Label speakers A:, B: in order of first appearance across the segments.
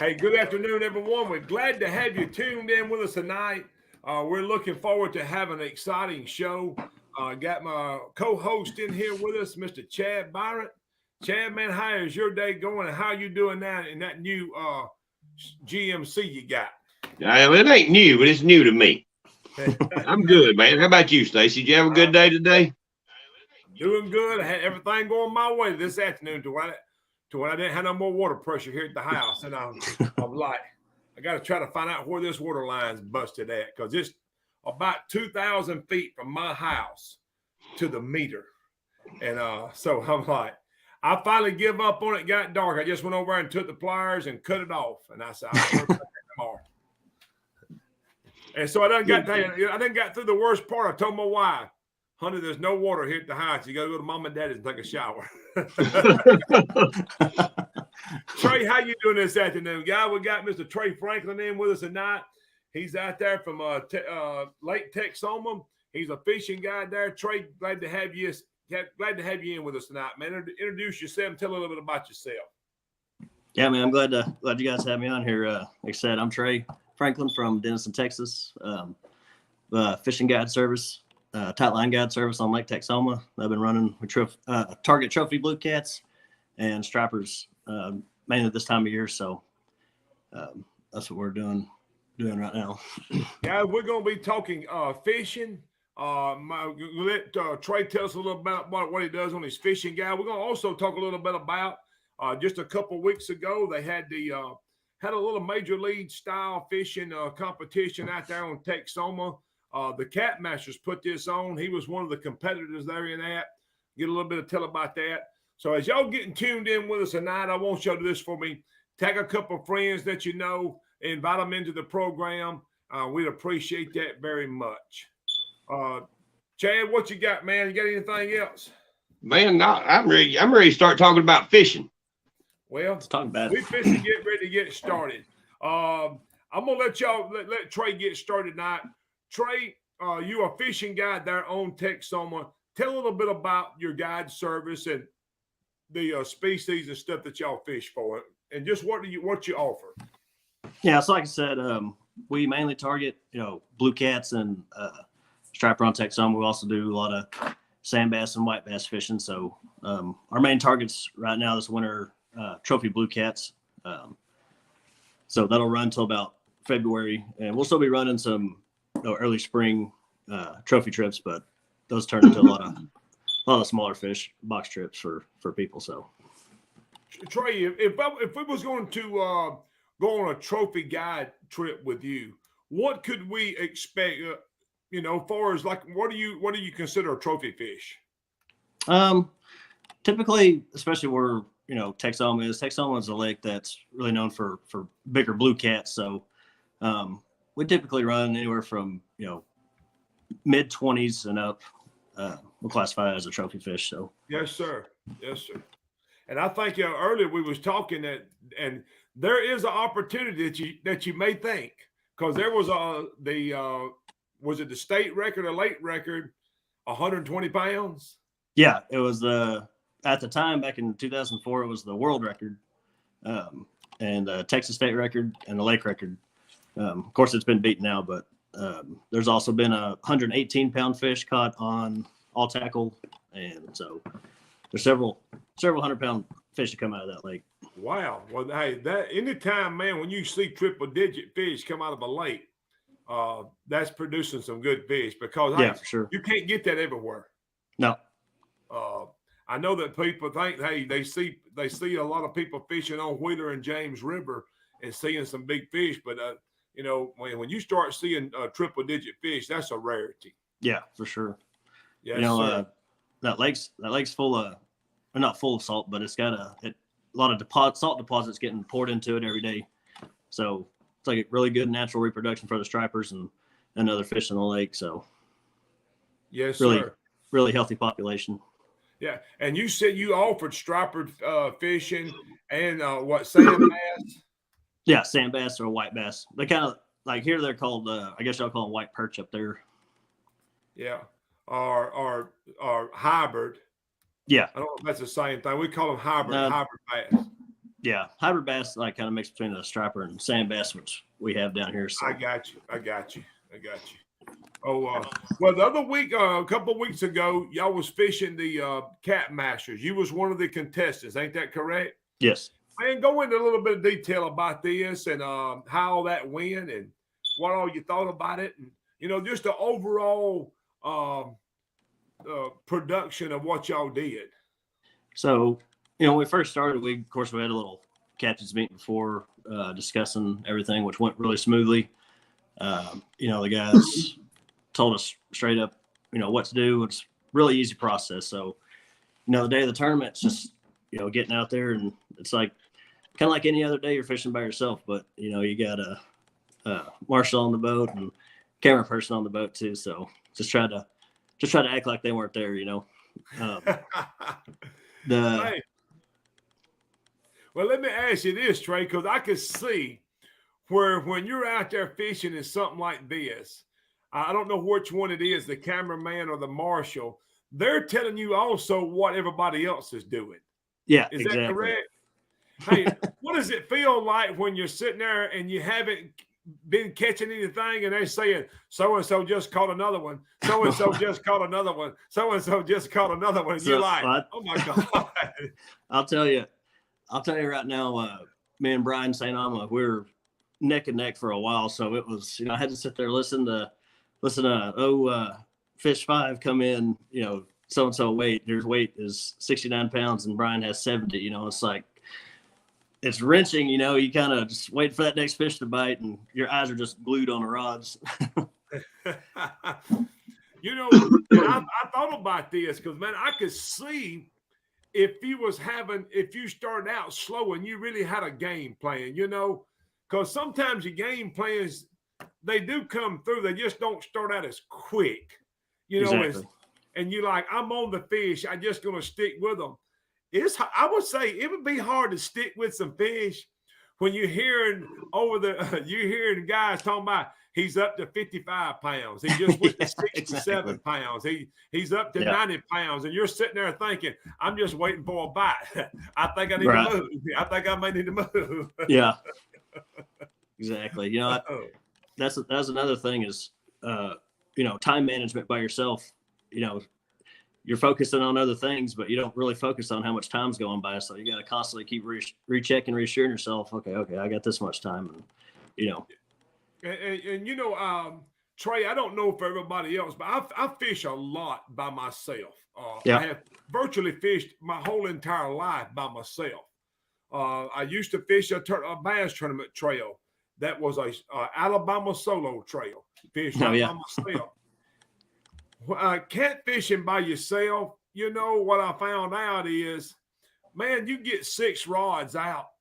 A: Hey, good afternoon, everyone. We're glad to have you tuned in with us tonight. We're looking forward to having an exciting show. Got my co-host in here with us, Mr. Chad Byron. Chad, man, how is your day going, and how you doing now in that new GMC you got?
B: It ain't new, but it's new to me. I'm good, man. How about you, Stacy? Did you have a good day today?
A: Doing good. I had everything going my way this afternoon to when I didn't have no more water pressure here at the house. And I'm like, I got to try to find out where this water line's busted at, because it's about 2,000 feet from my house to the meter. And so I'm like, I finally give up on it. Got dark. I just went over and took the pliers and cut it off. And I said, I'll work on that tomorrow. And so I done got through the worst part. I told my wife, honey, there's no water here at the house. You got to go to mom and daddy's and take a shower. Trey, how you doing this afternoon, guy? We got Mr. Trey Franklin in with us tonight. He's out there from Lake Texoma. He's a fishing guy there. Trey, glad to have you in with us tonight, man. Introduce yourself and tell a little bit about yourself.
C: Yeah, man, I'm glad you guys have me on here. Like I said, I'm Trey Franklin from Denison, Texas. Fishing guide service, tight line guide service on Lake Texoma. I've been running with target trophy blue cats and stripers mainly this time of year. So that's what we're doing right now.
A: Yeah, we're going to be talking fishing. Let Trey tell us a little about what he does on his fishing guide. We're going to also talk a little bit about just a couple of weeks ago, they had had a little major league style fishing competition out there on Texoma. The Cat Masters put this on. He was one of the competitors there in that. Get a little bit of tell about that. So as y'all getting tuned in with us tonight, I want y'all to do this for me. Tag a couple of friends that you know, invite them into the program. We'd appreciate that very much. Chad, what you got, man? You got anything else?
B: Man, no, I'm ready to start talking about fishing.
A: Well,
C: let's talk about
A: we fishing get ready to get started. I'm gonna let Trey get started tonight. Trey, you a fishing guide there on Texoma. Tell a little bit about your guide service and the species and stuff that y'all fish for, and just what you offer.
C: Yeah, so like I said, we mainly target blue cats and striper on Texoma. We also do a lot of sand bass and white bass fishing. So our main targets right now this winter. Trophy blue cats. So that'll run until about February, and we'll still be running some early spring trophy trips, but those turn into a lot of smaller fish box trips for people. So
A: Trey, if we was going to go on a trophy guide trip with you, what could we expect? Far as like what do you consider a trophy fish?
C: Typically, especially where Texoma is a lake that's really known for bigger blue cats. So we typically run anywhere from mid 20s and up. We'll classify it as a trophy fish. So
A: yes, sir. And I think earlier we was talking and there is an opportunity that you may think, because there was was it the state record or lake record, 120 pounds?
C: Yeah, it was at the time, back in 2004, it was the world record, and the Texas state record and the lake record. Of course, it's been beaten now, but there's also been a 118-pound fish caught on all tackle, and so there's several 100-pound fish that come out of that lake.
A: Wow. Well, hey, that anytime, man, when you see triple-digit fish come out of a lake, that's producing some good fish, because
C: for sure,
A: you can't get that everywhere.
C: No.
A: I know that people think, hey, they see a lot of people fishing on Wheeler and James River and seeing some big fish, but when you start seeing triple-digit fish, that's a rarity.
C: Yeah, for sure.
A: Yes,
C: that lake's full of, or not full of salt, but it's got a lot of salt deposits getting poured into it every day. So it's like a really good natural reproduction for the stripers and other fish in the lake. So
A: yes,
C: really healthy population.
A: Yeah, and you said you offered striper fishing and sand bass?
C: Yeah, sand bass or white bass. They kind of like here they're called. I guess y'all call them white perch up there.
A: Yeah, or hybrid.
C: Yeah,
A: I don't know if that's the same thing. We call them hybrid bass.
C: Yeah, hybrid bass like kind of mixed between the striper and sand bass, which we have down here. So.
A: I got you. Oh, well, the other week, a couple of weeks ago, y'all was fishing the Cat Masters. You was one of the contestants, ain't that correct?
C: Yes.
A: Man, go into a little bit of detail about this and how all that went and what all you thought about it, and just the overall production of what y'all did.
C: So, when we first started, we had a little captain's meeting before discussing everything, which went really smoothly. The guys told us straight up, what to do. It's really easy process. So, the day of the tournament, it's just, getting out there, and it's like kind of like any other day you're fishing by yourself, but you got a marshal on the boat and camera person on the boat too. So just try to act like they weren't there,
A: Hey. Well, let me ask you this, Trey, because I could see where when you're out there fishing in something like this, I don't know which one it is, the cameraman or the marshal, they're telling you also what everybody else is doing.
C: Yeah,
A: is
C: exactly.
A: that correct? Hey, what does it feel like when you're sitting there and you haven't been catching anything and they're saying, so-and-so just caught another one, so-and-so just caught another one, so-and-so just caught another one. And you're like, oh my God.
C: I'll tell you right now, me and Brian St. Ama, we were neck and neck for a while. So it was, I had to sit there, listen to fish 5 come in, so-and-so weight is 69 pounds and Brian has 70, it's like, it's wrenching, you kind of just wait for that next fish to bite and your eyes are just glued on the rods.
A: I thought about this because, man, I could see if you started out slow and you really had a game plan, because sometimes your game plans, they do come through. They just don't start out as quick,
C: Exactly.
A: And you're like, I'm on the fish. I'm just going to stick with them. I would say it would be hard to stick with some fish when you're hearing guys talking about he's up to 55 pounds. He just went to 67 pounds. He's up to 90 pounds. And you're sitting there thinking, I'm just waiting for a bite. I think I need to move. I think I may need to move.
C: Yeah, exactly. That's another thing is, time management by yourself. You're focusing on other things, but you don't really focus on how much time's going by. So you got to constantly keep rechecking, reassuring yourself. Okay, I got this much time,
A: and Trey, I don't know for everybody else, but I fish a lot by myself. I have virtually fished my whole entire life by myself. I used to fish a bass tournament trail that was a Alabama solo trail. Fished by myself. Catfishing by yourself, what I found out is, man, you get 6 rods out.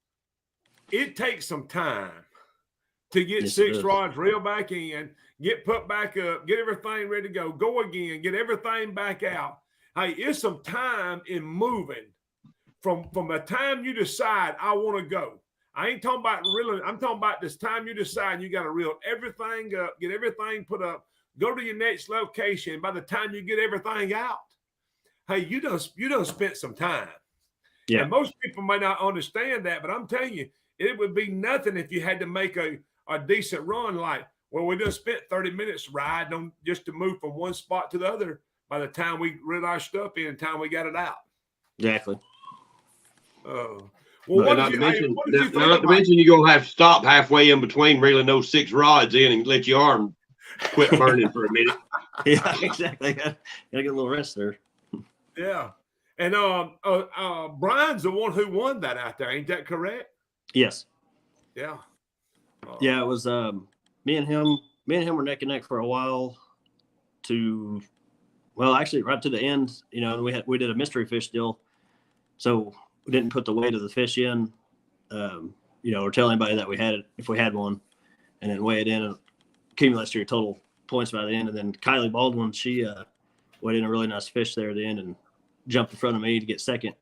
A: It takes some time to get 6 rods reel back in, get put back up, get everything ready to go again, get everything back out. Hey, it's some time in moving from the time you decide I want to go. I ain't talking about reeling. I'm talking about this time you decide you got to reel everything up, get everything put up, go to your next location. By the time you get everything out, hey, you done spent some time. Yeah. And most people may not understand that, but I'm telling you, it would be nothing if you had to make a decent run. Like, well, we just spent 30 minutes riding on just to move from one spot to the other. By the time we reel our stuff in, time we got it out.
C: Exactly.
A: Well,
B: not to mention you're gonna have to stop halfway in between reeling those 6 rods in and let your arm quit burning for a minute.
C: Yeah, exactly. Gotta get a little rest there.
A: Yeah. And Brian's the one who won that out there, ain't that correct?
C: Yes.
A: Yeah.
C: Yeah, it was me and him were neck and neck for a while actually right to the end, we did a mystery fish deal. So we didn't put the weight of the fish in, or tell anybody that we had it if we had one, and then weigh it in and accumulates to your total points by the end. And then Kylie Baldwin, she weighed in a really nice fish there at the end and jumped in front of me to get second.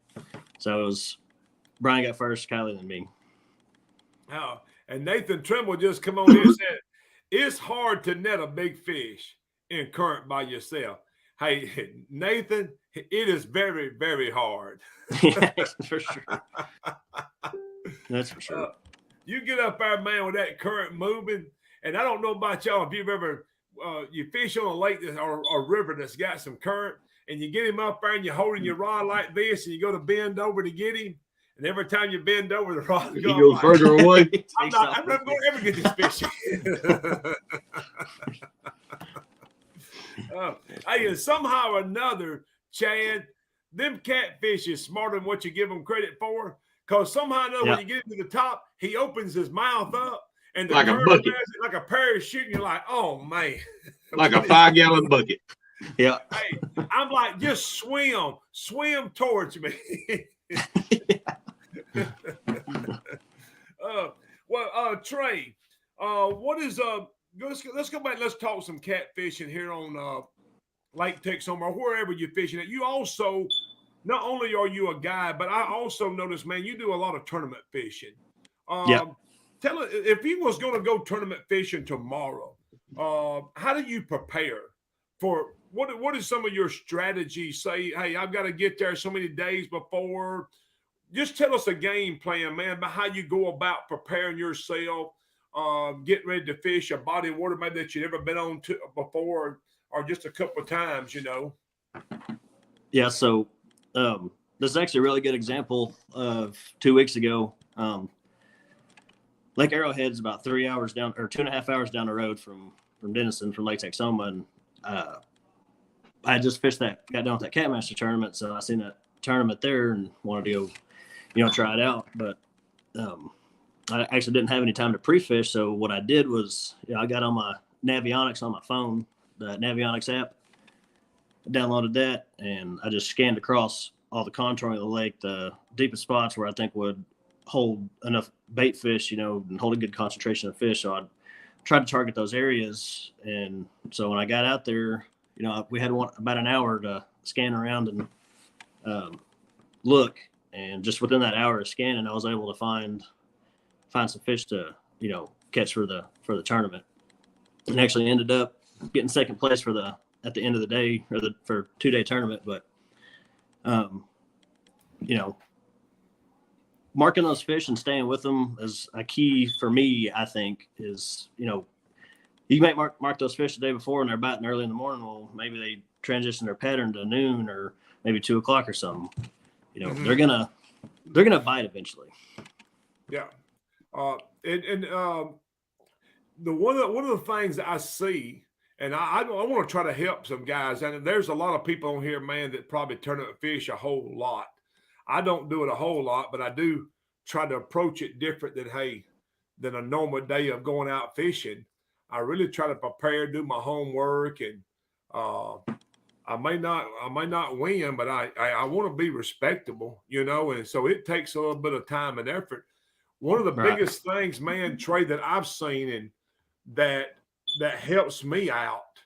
C: So it was Brian got first, Kylie, then me.
A: Oh, and Nathan Trimble just come on here and said, it's hard to net a big fish in current by yourself. Hey, Nathan, it is very, very hard.
C: Yeah, for sure. That's for sure.
A: You get up there, man, with that current moving, and I don't know about y'all if you've ever you fish on a lake or a river that's got some current, and you get him up there and you're holding your rod like this, and you go to bend over to get him, and every time you bend over, the rod
B: He goes further away.
A: I'm not going to ever get this fish. Hey, and somehow or another, Chad, them catfish is smarter than what you give them credit for. Because somehow or another, when you get to the top, he opens his mouth up and the
B: like a bucket,
A: like a parachute, and you're like, oh man,
B: like a 5-gallon bucket.
C: Yeah.
A: Hey, I'm like, just swim towards me. Trey, what is let's go back. Let's talk some catfishing here on Lake Texoma or wherever you're fishing at. You also, not only are you a guy, but I also noticed, man, you do a lot of tournament fishing. Tell us, if you was going to go tournament fishing tomorrow, how do you prepare for what is some of your strategies? Say, hey, I've got to get there so many days before. Just tell us a game plan, man, about how you go about preparing yourself, getting ready to fish a body of water maybe that you've never been on before, or just a couple of times, you know.
C: Yeah. So this is actually a really good example of 2 weeks ago. Lake Arrowhead's about 3 hours down, or 2.5 hours down the road from Denison, from Lake Texoma, and I just got done with that Catmaster tournament, so I seen that tournament there and wanted to go, try it out. But I actually didn't have any time to pre-fish, so what I did was, I got on my Navionics on my phone, the Navionics app, downloaded that, and I just scanned across all the contouring of the lake, the deepest spots where I think would hold enough bait fish, and hold a good concentration of fish. So I tried to target those areas. And so when I got out there, we had about an hour to scan around and look. And just within that hour of scanning, I was able to find some fish to, catch for the tournament, and actually ended up getting second place at the end of the day, or for 2-day tournament. But, marking those fish and staying with them is a key for me, I think, is, you might mark those fish the day before and they're biting early in the morning. Well, maybe they transition their pattern to noon or maybe 2 o'clock or something. They're gonna bite eventually.
A: Yeah. The one of the things that I see, and I want to try to help some guys, and there's a lot of people on here, man, that probably tournament fish a whole lot. I don't do it a whole lot, but I do try to approach it different than a normal day of going out fishing. I really try to prepare, do my homework, and I may not win, but I want to be respectable, and so it takes a little bit of time and effort. One of the biggest things, man, Trey, that I've seen and that helps me out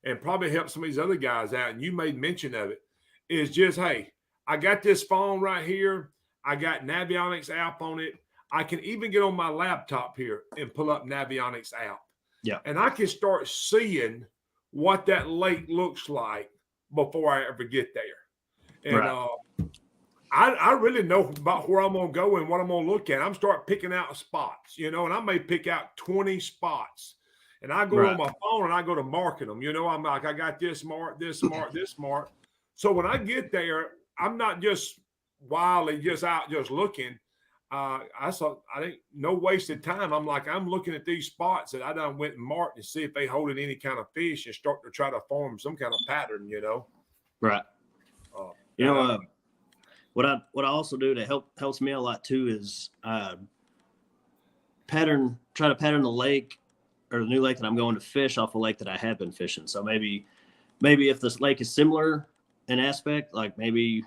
A: and probably helps some of these other guys out, and you made mention of it, is just, hey, I got this phone right here. I got Navionics app on it. I can even get on my laptop here and pull up Navionics app.
C: Yeah.
A: And I can start seeing what that lake looks like before I ever get there. And I really know about where I'm going to go and what I'm going to look at. I'm start picking out spots, and I may pick out 20 spots. And I go on my phone and I go to marking them. I'm like, I got this mark, this mark, this mark. So when I get there, I'm not just wildly just out just looking. I think no wasted time. I'm looking at these spots that I done went and marked to see if they holding any kind of fish and start to try to form some kind of pattern,
C: Right. What I also do that helps me a lot too is try to pattern the lake or the new lake that I'm going to fish off a lake that I have been fishing. So maybe if this lake is similar in aspect, like maybe,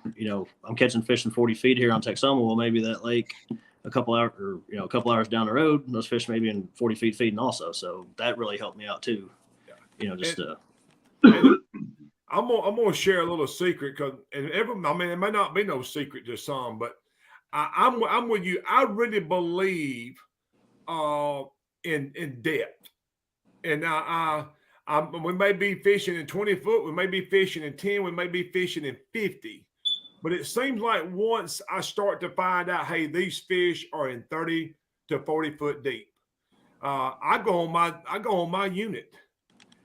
C: I'm catching fish in 40 feet here on Texoma. Well, maybe that lake a couple hours down the road, those fish may be in 40 feet feeding also. So that really helped me out too.
A: I'm gonna share a little secret it may not be no secret to some, but I'm with you. I really believe in depth, and we may be fishing in 20 foot, we may be fishing in 10, we may be fishing in 50, But it seems like once I start to find out, hey, these fish are in 30 to 40 foot deep, I go on my unit,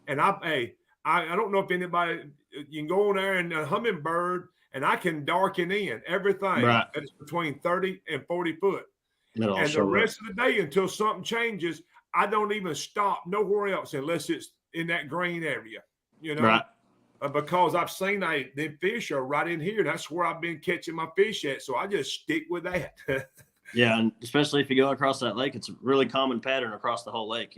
A: and I don't know if anybody, you can go on there and Humminbird, and I can darken in everything
C: Right.
A: that is between 30 and 40 foot.
C: It'll all
A: And the
C: show up.
A: rest of the day until something changes, I don't even stop nowhere else unless it's in that green area, you know,
C: Right.
A: because I've seen the fish are right in here. That's where I've been catching my fish at. So I just stick with that.
C: Yeah, and especially if you go across that lake, it's a really common pattern across the whole lake.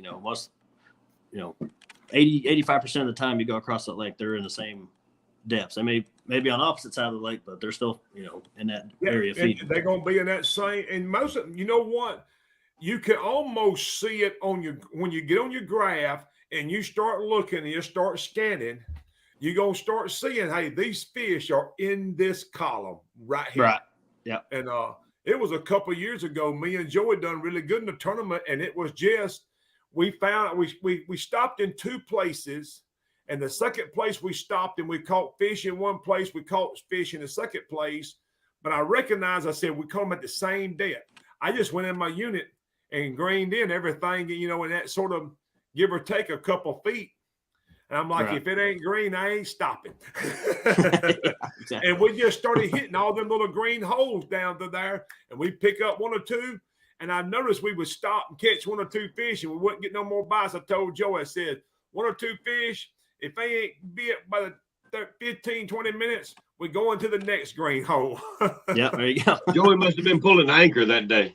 C: 85% of the time you go across that lake, they're in the same depths. They may be on opposite side of the lake, but they're still, in that area feeding.
A: They're going to be in that same. And most of them, you know what? You can almost see it when you get on your graph and you start looking and you start scanning. You're going to start seeing, hey, these fish are in this column right here.
C: Right. Yeah.
A: And it was a couple of years ago. Me and Joey done really good in the tournament, and it was just we stopped in two places, and the second place we stopped and we caught fish in one place, we caught fish in the second place. But I said we caught them at the same depth. I just went in my unit and greened in everything, in that sort of give or take a couple feet. And I'm like, If it ain't green, I ain't stopping.
C: Exactly.
A: And we just started hitting all them little green holes down to there, and we pick up one or two. And I noticed we would stop and catch one or two fish, and we wouldn't get no more bites. I told Joe, I said, one or two fish, if they ain't bit by the 15, 20 minutes, we go into the next green hole.
C: Yeah, there you go.
B: Joey must have been pulling anchor that day.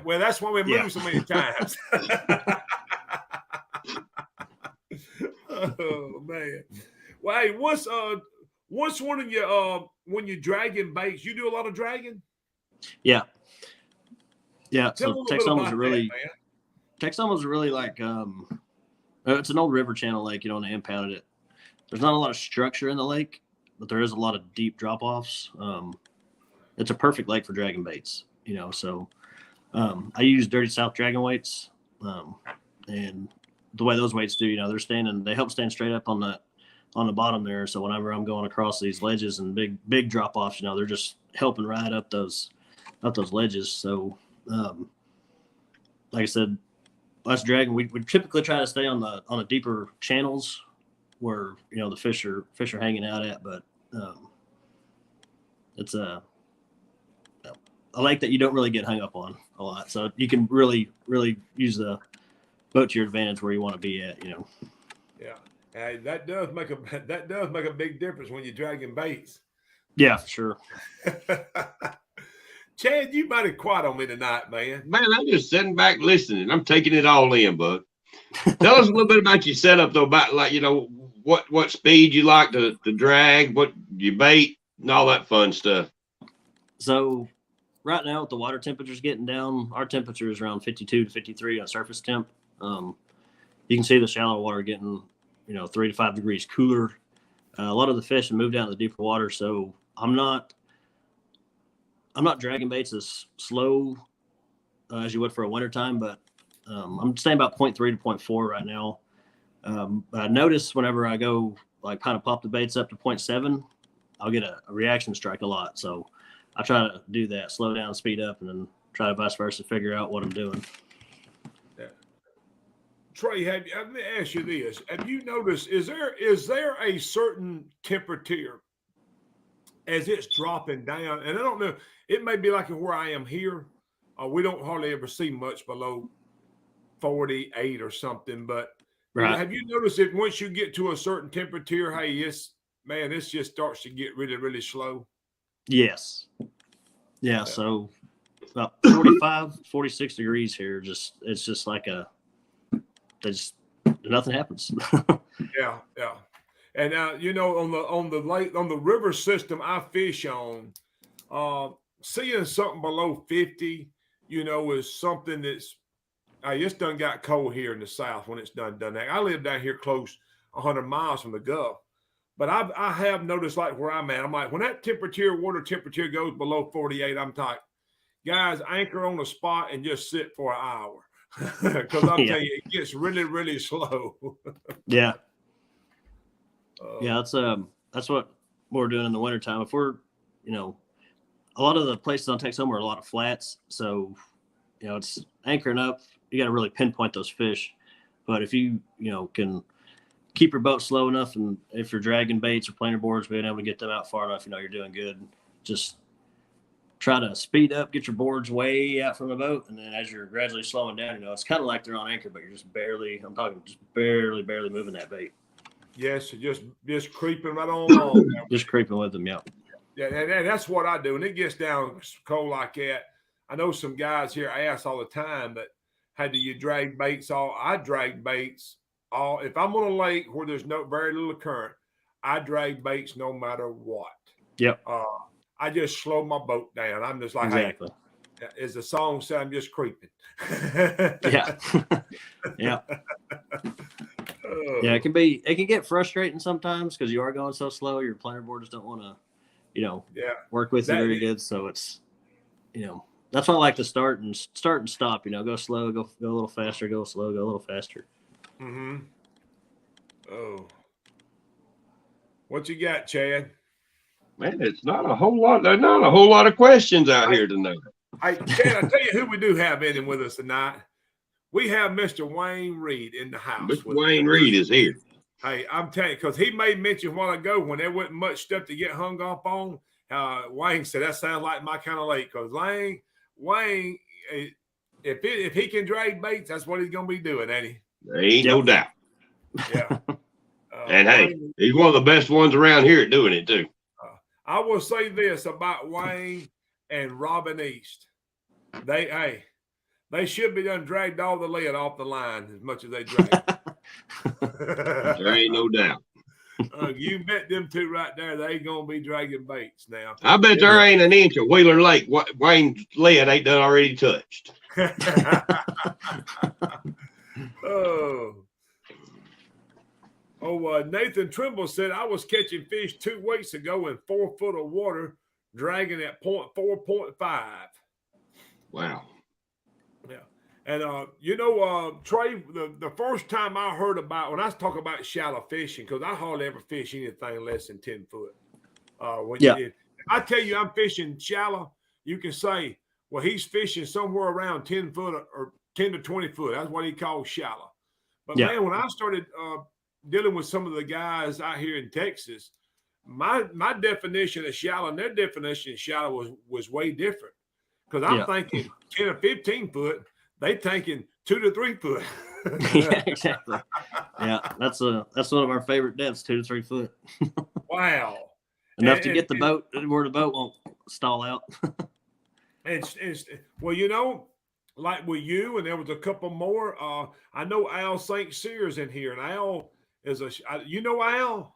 A: Well, that's why we moved so many times. Oh man! Well, hey, what's one of your when you're dragging baits? You do a lot of dragging.
C: Yeah.
A: Tell
C: So Texoma's really like it's an old river channel lake. And they impounded it. There's not a lot of structure in the lake, but there is a lot of deep drop offs. It's a perfect lake for dragging baits. So I use Dirty South dragon weights, and the way those weights do, they help stand straight up on the bottom there. So whenever I'm going across these ledges and big drop offs, they're just helping ride up those ledges. So, like I said, us dragging, we typically try to stay on the deeper channels where, the fish are hanging out at, but, it's a lake that you don't really get hung up on a lot. So you can really, really use the boat to your advantage where you want to be at,
A: Yeah, that does make a big difference when you're dragging baits.
C: Yeah, for sure.
A: Chad, you might have quiet on me tonight, man.
B: Man, I'm just sitting back listening. I'm taking it all in, bud. Tell us a little bit about your setup, though, about what speed you like to drag, what you bait, and all that fun stuff.
C: So right now with the water temperatures getting down, our temperature is around 52 to 53 on surface temp. You can see the shallow water getting, 3 to 5 degrees cooler. A lot of the fish have moved down to the deeper water, so I'm not dragging baits as slow as you would for a wintertime, but I'm staying about 0.3 to 0.4 right now. But I notice whenever I go kind of pop the baits up to 0.7, I'll get a reaction strike a lot. So I try to do that, slow down, speed up, and then try to vice versa, figure out what I'm doing.
A: Trey, let me ask you this. Have you noticed, is there a certain temperature as it's dropping down? And I don't know, it may be like where I am here. We don't hardly ever see much below 48 or something. But have you noticed that once you get to a certain temperature, hey, this just starts to get really, really slow? Yes.
C: Yeah. So about 45, 46 degrees here. It's just like nothing happens.
A: Yeah. And on the river system I fish on, seeing something below 50, is something that's it's done got cold here in the south when it's done that. I live down here close 100 miles from the Gulf, but I have noticed where I'm at. I'm like, when that water temperature goes below 48, I'm like, guys, anchor on the spot and just sit for an hour. Because I'll tell you, it gets really, really slow.
C: Yeah. That's what we're doing in the wintertime. If we're a lot of the places on Texas are a lot of flats. So, it's anchoring up. You got to really pinpoint those fish. But if you, can keep your boat slow enough, and if you're dragging baits or planer boards, being able to get them out far enough, you're doing good. Just try to speed up, get your boards way out from the boat. And then as you're gradually slowing down, it's kind of like they're on anchor, but you're just barely moving that bait.
A: Yes, just creeping right on along.
C: Just creeping with them, yeah.
A: Yeah, and that's what I do. When it gets down cold like that, I know some guys here ask all the time, but how do you drag baits? I drag baits all. If I'm on a lake where there's very little current, I drag baits no matter what.
C: Yep.
A: I just slow my boat down. I'm just like,
C: exactly.
A: Hey, as the song said, I'm just creeping.
C: Yeah. Yeah. Yeah, it can get frustrating sometimes because you are going so slow. Your planer board just don't want to, work with you very good. So it's, that's why I like to start and stop. Go slow, go a little faster, go slow, go a little faster.
A: Mm-hmm. Oh, what you got, Chad?
B: Man, it's not a whole lot. There's not a whole lot of questions out here tonight.
A: Hey, Chad, I tell you who we do have in with us tonight. We have Mr. Wayne Reed in the house.
B: Mr. Wayne Reed is here.
A: Hey, I'm telling you, because he made mention a while ago when there wasn't much stuff to get hung up on. Wayne said, that sounds like my kind of lake. Because Wayne, if he can drag baits, that's what he's going to be doing, ain't he?
B: There ain't no doubt.
A: Yeah.
B: And hey, he's one of the best ones around here at doing it, too.
A: I will say this about Wayne and Robin East. They should be done dragged all the lead off the line as much as they drag.
B: There ain't no doubt.
A: You bet them two right there, they going to be dragging baits now.
B: I bet there ain't an inch of Wheeler Lake Wayne's lead ain't done already touched.
A: Nathan Trimble said, I was catching fish 2 weeks ago in 4 foot of water, dragging at 4.5.
B: Wow.
A: Yeah. And, Trey, the first time I heard about, when I talk about shallow fishing, because I hardly ever fish anything less than 10 foot. If I tell you I'm fishing shallow, you can say, well, he's fishing somewhere around 10 foot or 10 to 20 foot. That's what he calls shallow. But, man, when I started dealing with some of the guys out here in Texas, my definition of shallow and their definition of shallow was way different. Because I'm thinking 10 or 15 foot, they thinking 2 to 3 foot.
C: Yeah, exactly. Yeah, that's one of our favorite depths, 2 to 3 foot.
A: Wow.
C: Enough to get the boat where the boat won't stall out.
A: Well, like with you, and there was a couple more. I know Al St. Cyr's in here, and Al is Al.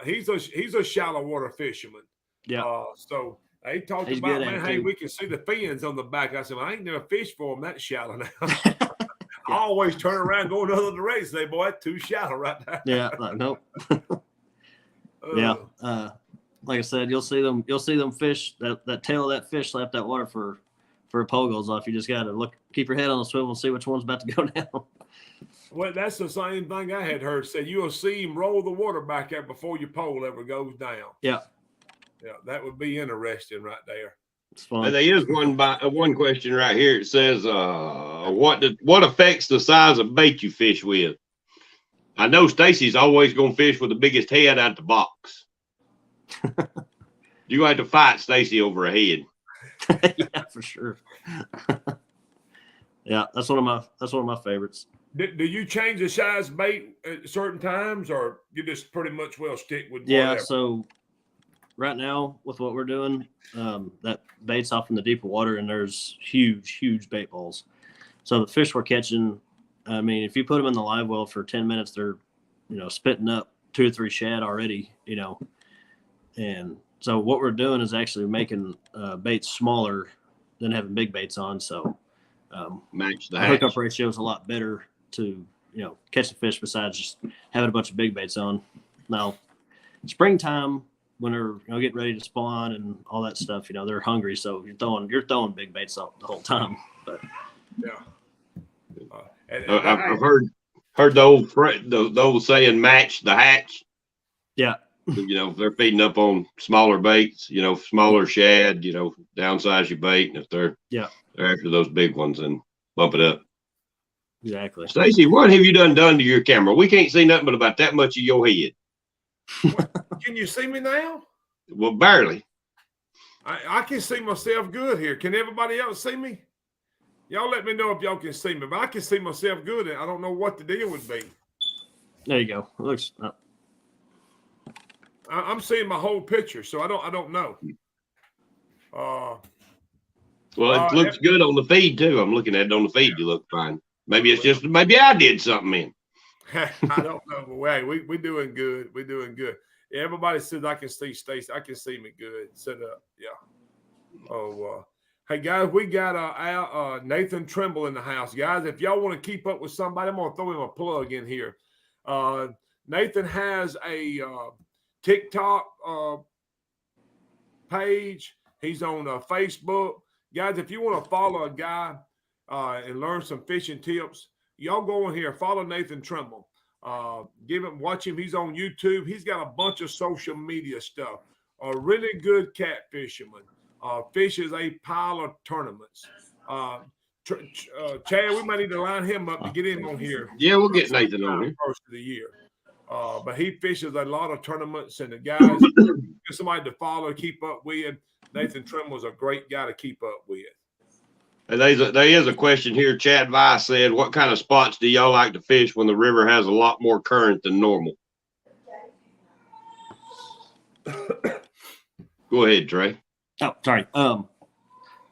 A: He's a shallow water fisherman.
C: Yeah.
A: So they talked
C: He's
A: about,
C: good
A: man, hey, we can see the fins on the back. I said, well, I ain't never fished for them that shallow now. I always turn around and go another direction. Say, boy, that's too shallow right there.
C: Yeah. Nope. Yeah. Like I said, you'll see them fish that tail of that fish slap that water for a pole goes off. You just got to keep your head on the swivel and see which one's about to go down.
A: Well, that's the same thing I had heard said. You'll see him roll the water back up before your pole ever goes down.
C: Yeah.
A: Yeah, that would be interesting right there.
C: It's fun.
B: And there is one question right here. It says, what affects the size of bait you fish with? I know Stacy's always going to fish with the biggest head out the box. You have to fight Stacy over a head.
C: Yeah, for sure. Yeah, that's one of my favorites.
A: Do you change the size bait at certain times, or you just pretty much will stick with
C: whatever?
A: Yeah,
C: so right now with what we're doing, that bait's off in the deeper water, and there's huge bait balls. So the fish we're catching, I mean, if you put them in the live well for 10 minutes, they're, spitting up 2 or 3 shad already, and so what we're doing is actually making baits smaller than having big baits on. So
B: match the
C: hookup ratio is a lot better to, catch the fish besides just having a bunch of big baits on. Now, springtime, when they're getting ready to spawn and all that stuff, they're hungry, so you're throwing big baits out the whole time. But
B: yeah, I've heard the old saying, match the hatch.
C: Yeah,
B: You know, if they're feeding up on smaller baits, you know, smaller shad, you know, downsize your bait. And if they're after those big ones, then bump it up.
C: Exactly.
B: Stacy, what have you done to your camera? We can't see nothing but about that much of your head.
A: Can you see me now?
B: Well, barely.
A: I can see myself good here. Can everybody else see me? Y'all let me know if y'all can see me, but I can see myself good. And I don't know what the deal would be.
C: There you go. It looks.
A: I'm seeing my whole picture, so I don't know.
B: Well, it looks good on the feed too. I'm looking at it on the feed. You look fine. Maybe it's just maybe I did something in.
A: I don't know. Hey, we're doing good. We're doing good. Everybody says I can see Stacy. I can see me good. Set up. Yeah. Oh, hey guys, we got Nathan Trimble in the house. Guys, if y'all want to keep up with somebody, I'm gonna throw him a plug in here. Nathan has a TikTok page. He's on Facebook. Guys, if you want to follow a guy and learn some fishing tips, y'all go in here, follow Nathan Trimble. Watch him. He's on YouTube. He's got a bunch of social media stuff. A really good cat fisherman. Fishes a pile of tournaments. Chad, we might need to line him up to get him on here.
B: Yeah, we'll get Nathan on here.
A: First of the year. But he fishes a lot of tournaments, and the guys, somebody to follow, keep up with. Nathan Trimble's a great guy to keep up with.
B: And there is a question here. Chad Vice said, what kind of spots do y'all like to fish when the river has a lot more current than normal? Go ahead, Trey.
C: Oh, sorry.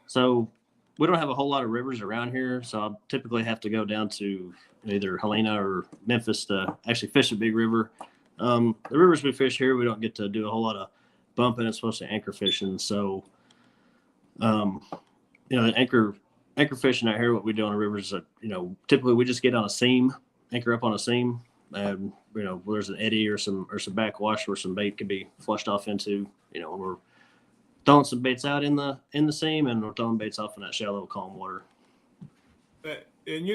C: So we don't have a whole lot of rivers around here, so I'll typically have to go down to either Helena or Memphis to actually fish a big river. The rivers we fish here, we don't get to do a whole lot of bumping. It's mostly anchor fishing. So, the anchor fishing out here, what we do on the rivers is, typically we just get on a seam, anchor up on a seam, and where there's an eddy or some backwash where some bait could be flushed off into. We're throwing some baits out in the seam, and we're throwing baits off in that shallow, calm water.
A: And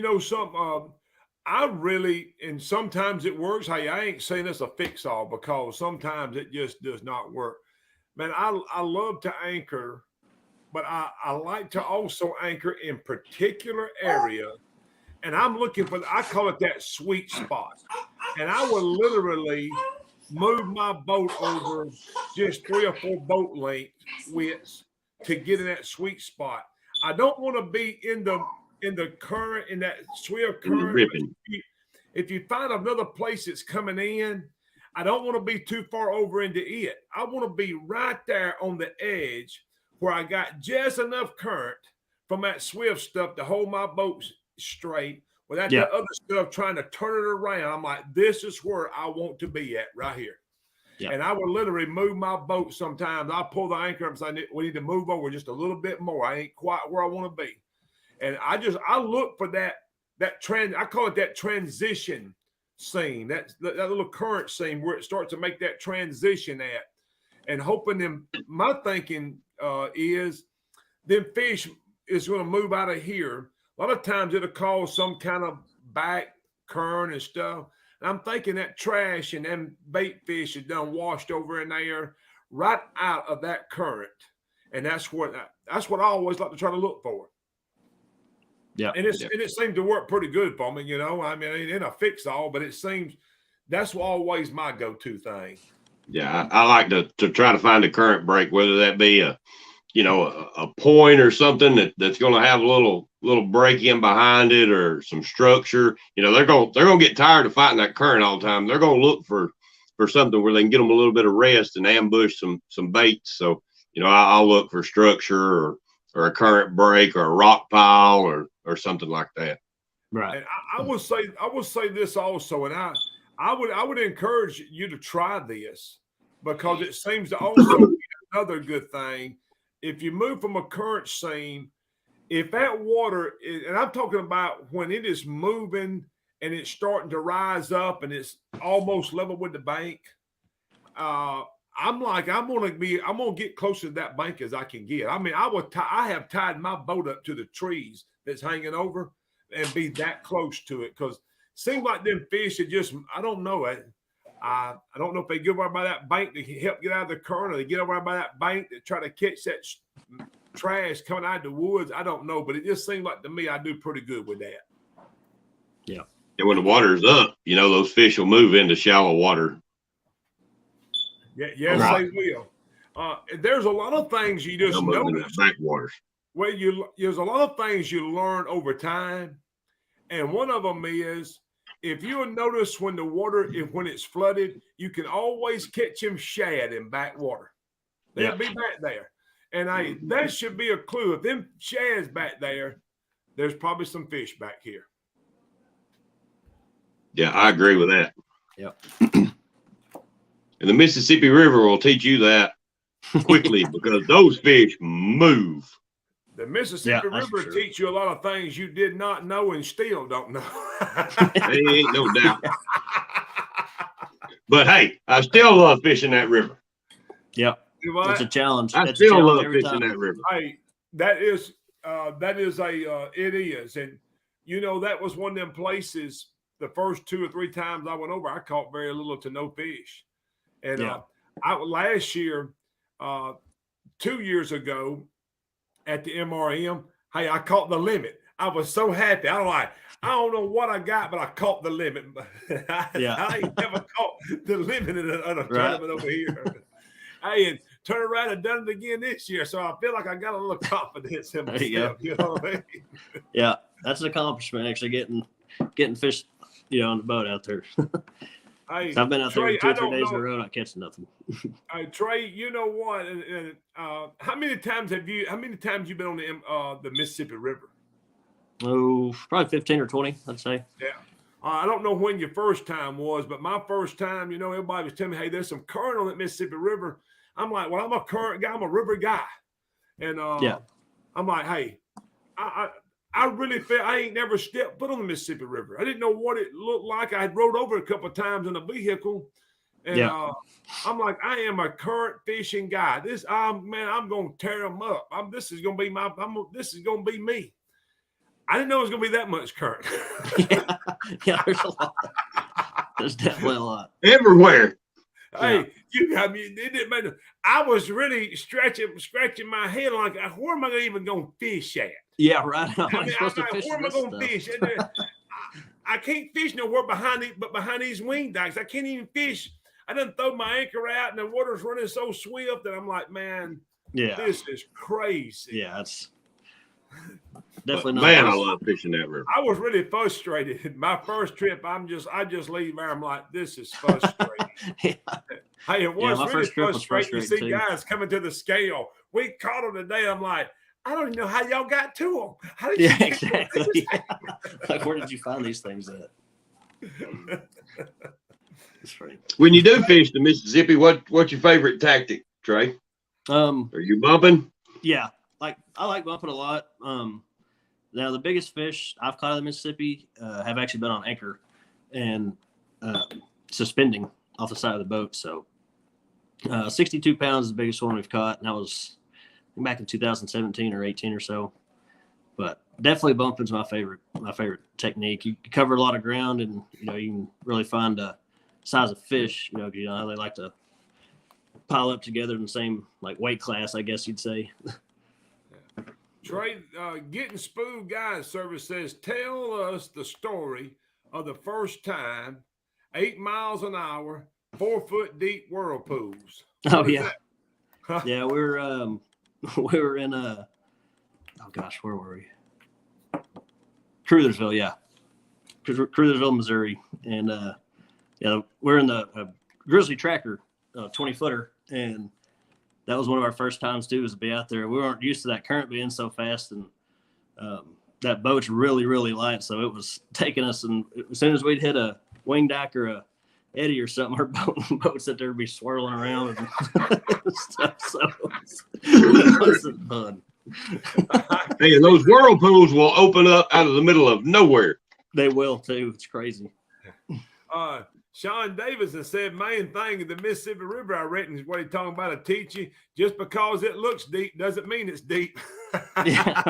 A: I really, and sometimes it works. Hey, I ain't saying it's a fix-all because sometimes it just does not work. Man, I love to anchor, but I like to also anchor in particular area. And I'm looking for, I call it that sweet spot. And I will literally move my boat over just 3 or 4 boat length widths to get in that sweet spot. I don't want to be in the current, in that swell current. If you find another place that's coming in, I don't want to be too far over into it. I want to be right there on the edge where I got just enough current from that swift stuff to hold my boat straight without the other stuff trying to turn it around. I'm like, this is where I want to be at right here. Yeah. And I would literally move my boat sometimes. I'll pull the anchor up and say, we need to move over just a little bit more. I ain't quite where I want to be. And I look for that trend. I call it that transition seam, that little current seam where it starts to make that transition at. And hoping them, my thinking is them fish is going to move out of here. A lot of times it'll cause some kind of back current and stuff. And I'm thinking that trash and them bait fish is done washed over in there right out of that current. And that's what I always like to try to look for. Yeah. And it seemed to work pretty good for me, I mean, it ain't a fix all, but it seems that's always my go-to thing.
B: Yeah, I like to try to find a current break, whether that be a point or something that's going to have a little break in behind it or some structure. They're going to get tired of fighting that current all the time. They're going to look for something where they can get them a little bit of rest and ambush some baits. So, I'll look for structure or a current break or a rock pile or something like that.
A: Right. And I will say this also, and I would encourage you to try this because it seems to also be another good thing. If you move from a current seam, if that water is, and I'm talking about when it is moving and it's starting to rise up and it's almost level with the bank, I'm going to get closer to that bank as I can get. I mean, I have tied my boat up to the trees that's hanging over and be that close to it because it seems like them fish are just, I don't know. I don't know if they get over by that bank to help get out of the current, or they get over by that bank to try to catch that trash coming out of the woods. I don't know, but it just seems like to me I do pretty good with that.
C: Yeah.
B: And when the water's up, those fish will move into shallow water.
A: Yeah, yes,
B: Right.
A: they will. There's a lot of things you just
B: They'll move into
A: notice.
B: the backwaters.
A: Well, there's a lot of things you learn over time, and one of them is if you'll notice when the water, when it's flooded, you can always catch them shad in backwater. They'll be back there, and that should be a clue. If them shad's back there, there's probably some fish back here.
B: Yeah, I agree with that.
C: Yep.
B: And the Mississippi River will teach you that quickly because those fish move.
A: The Mississippi River will teach you a lot of things you did not know and still don't know.
B: There ain't no doubt. But hey, I still love fishing that river.
C: Yep. It's a challenge.
B: I still love fishing that river.
A: Hey, it is, and that was one of them places. The first 2 or 3 times I went over, I caught very little to no fish. And last year, 2 years ago, at the MRM, hey, I caught the limit. I was so happy. I don't know what I got, but I caught the limit. I ain't never caught the limit in a tournament over here. Hey, and turn around and done it again this year. So I feel like I got a little confidence in myself. You know what I mean?
C: Yeah, that's an accomplishment, actually, getting fish, on the boat out there.
A: Hey,
C: I've been out there
A: Trey,
C: 2 or 3 days in a row, not catching nothing.
A: Trey, you know what? How many times you been on the Mississippi River?
C: Oh, probably 15 or 20, I'd say.
A: Yeah. I don't know when your first time was, but my first time, everybody was telling me, hey, there's some current on that Mississippi River. I'm like, well, I'm a current guy. I'm a river guy. And I'm like, hey, I really feel I ain't never stepped foot on the Mississippi River. I didn't know what it looked like. I had rode over it a couple of times in a vehicle. And I'm like, I am a current fishing guy. I'm going to tear them up. This is going to be me. I didn't know it was going to be that much current.
C: Yeah, there's a lot. There's definitely a lot.
B: Everywhere.
A: Hey, it didn't matter. I was really scratching my head like, where am I even going to fish at?
C: Yeah, right.
A: Where am I going to fish? I can't fish nowhere behind these wing dikes. I can't even fish. I done throw my anchor out and the water's running so swift that I'm like, man, this is crazy.
C: Yeah, it's definitely not.
B: Man, I love fishing that river.
A: I was really frustrated. My first trip, I just leave there. I'm like, this is frustrating. Hey, it was really frustrating to see guys coming to the scale. We caught them today. I'm like, I don't even know how y'all got to them. How did you
C: exactly. Like, where did you find these things at? That's funny.
B: When you do fish the Mississippi, what's your favorite tactic, Trey? Are you bumping?
C: Yeah, I like bumping a lot. Now the biggest fish I've caught in the Mississippi have actually been on anchor and suspending off the side of the boat. So 62 pounds is the biggest one we've caught, and that was back in 2017 or 18 or so. But definitely bumping's my favorite technique. You cover a lot of ground, and you can really find a size of fish. How they like to pile up together in the same weight class, I guess you'd say.
A: Trey, Getting Spoon Guide Service says, tell us the story of the first time 8 miles an hour, 4-foot deep whirlpools.
C: Oh yeah, yeah. We were in oh gosh, where were we? Cruthersville, yeah, Cruthersville, Missouri, and we're in the Grizzly Tracker 20-footer, and that was one of our first times too, was to be out there. We weren't used to that current being so fast, and that boat's really, really light. So it was taking us, and as soon as we'd hit a wing dike or a eddy or something, our boat sat there would be swirling around and stuff. So it wasn't fun.
B: Hey, and those whirlpools will open up out of the middle of nowhere.
C: They will too. It's crazy.
A: Sean Davidson said, main thing in the Mississippi River, I reckon, is what he's talking about, to teach you. Just because it looks deep doesn't mean it's deep.
C: Yeah,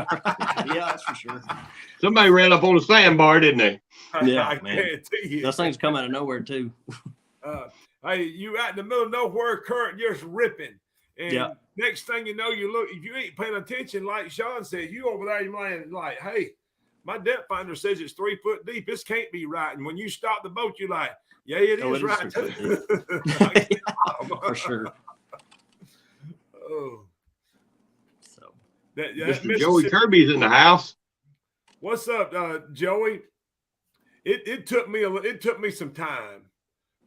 C: that's for sure.
B: Somebody ran up on a sandbar, didn't they?
C: Yeah,
A: I
C: man.
A: guarantee you.
C: Those things come out of nowhere too.
A: Hey, you out in the middle of nowhere, current just ripping. And
C: Yeah.
A: next thing you know, you look, if you ain't paying attention, like Sean said, you over there, you're like, hey, my depth finder says it's 3 foot deep. This can't be right. And when you stop the boat, you're like, yeah, it is right.
C: 3 foot deep. For sure.
A: Oh.
C: So
B: Mr. Joey Kirby's in the house.
A: What's up, Joey? It took me some time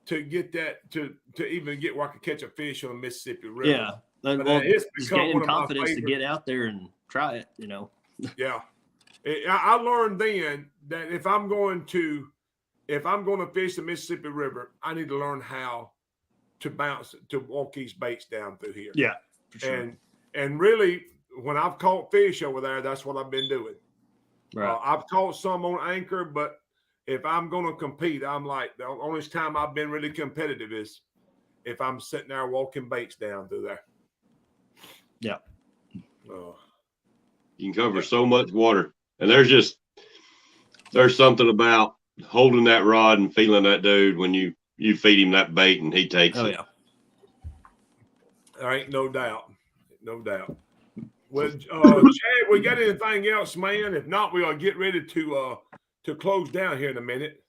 A: to get that to even get where I could catch a fish on the Mississippi River.
C: Yeah, well,
A: it's
C: just
A: become
C: gaining
A: one of my
C: confidence to
A: favorite.
C: get out there and try it.
A: Yeah, I learned then that if I'm going to fish the Mississippi River, I need to learn how to walk these baits down through here.
C: Yeah, for sure.
A: And really, when I've caught fish over there, that's what I've been doing.
C: Right.
A: I've caught some on anchor, but if I'm going to compete, I'm like, the only time I've been really competitive is if I'm sitting there walking baits down through there.
C: Yeah.
B: You can cover so much water. And there's something about holding that rod and feeling that dude when you feed him that bait and he takes it.
C: Oh, yeah.
A: There ain't no doubt. No doubt. Well, Chad, we got anything else, man? If not, we'll get ready to close down here in a minute.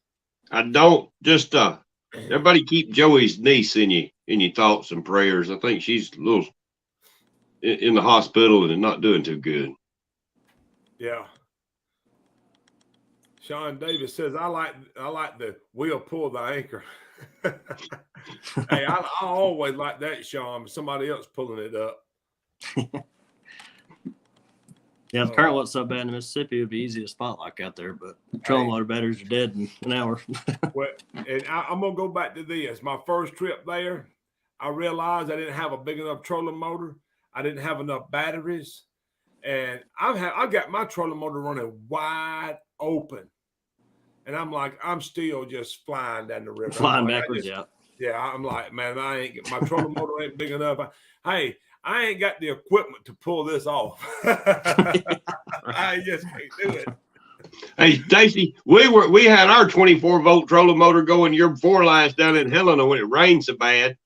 B: I don't. Just everybody keep Joey's niece in your thoughts and prayers. I think she's a little in the hospital and not doing too good.
A: Yeah. Sean Davis says, I like the we'll pull the anchor. Hey, I always like that, Sean. Somebody else pulling it up.
C: Yeah, if the current wasn't so bad in Mississippi, it would be easy to spot lock out there, but trolling motor batteries are dead in an hour.
A: Well, and I'm going to go back to this. My first trip there, I realized I didn't have a big enough trolling motor. I didn't have enough batteries. And I got my trolling motor running wide open. And I'm like, I'm still just flying down the river.
C: Flying backwards, yeah.
A: Yeah, I'm like, man, my trolling motor ain't big enough. I ain't got the equipment to pull this off. I just can't do it.
B: Hey, Stacy, we had our 24-volt trolling motor going year before last down in Helena when it rained so bad,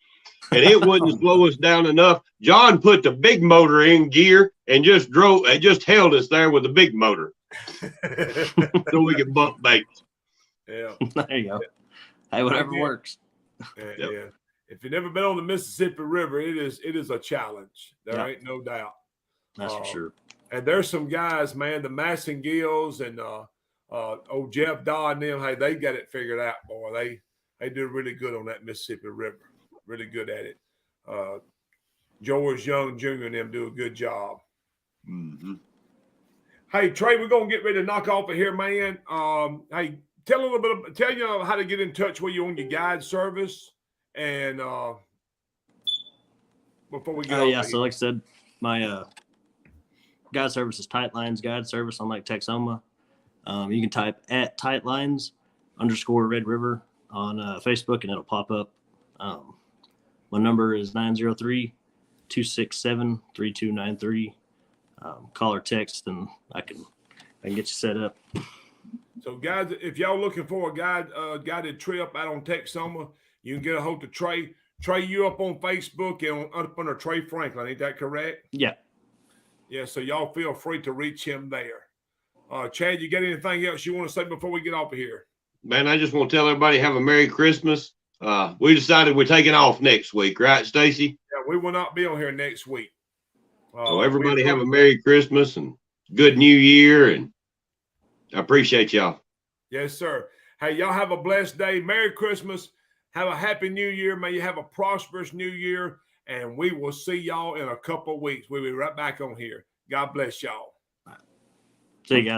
B: and it wouldn't slow us down enough. John put the big motor in gear and just held us there with the big motor so we could bump baits.
A: Yeah,
C: there you go. Hey, whatever works.
A: Yeah. If you've never been on the Mississippi River, it is a challenge. There ain't no doubt.
C: That's for sure.
A: And there's some guys, man, the Massengills and old Jeff Dodd and them, hey, they got it figured out, boy. They do really good on that Mississippi River. Really good at it. George Young Jr. and them do a good job.
B: Mm-hmm.
A: Hey, Trey, we're gonna get ready to knock off of here, man. Hey, tell you how to get in touch with you on your guide service. And before we go,
C: so like I said, my guide service is Tight Lines Guide Service on Lake Texoma. You can type at Tight Lines _Red River on Facebook and it'll pop up. My number is 903-267-3293. Call or text and I can get you set up.
A: So guys, if y'all looking for a guided trip out on Texoma, you can get a hold of Trey. Trey, you up on Facebook and up under Trey Franklin. Ain't that correct?
C: Yeah.
A: Yeah, so y'all feel free to reach him there. Chad, you got anything else you want to say before we get off of here?
B: Man, I just want to tell everybody have a Merry Christmas. We decided we're taking off next week, right, Stacy?
A: Yeah, we will not be on here next week.
B: So everybody have a Merry Christmas and good New Year, and I appreciate y'all.
A: Yes, sir. Hey, y'all have a blessed day. Merry Christmas. Have a happy New Year. May you have a prosperous New Year, and we will see y'all in a couple of weeks. We'll be right back on here. God bless y'all.
C: See you guys.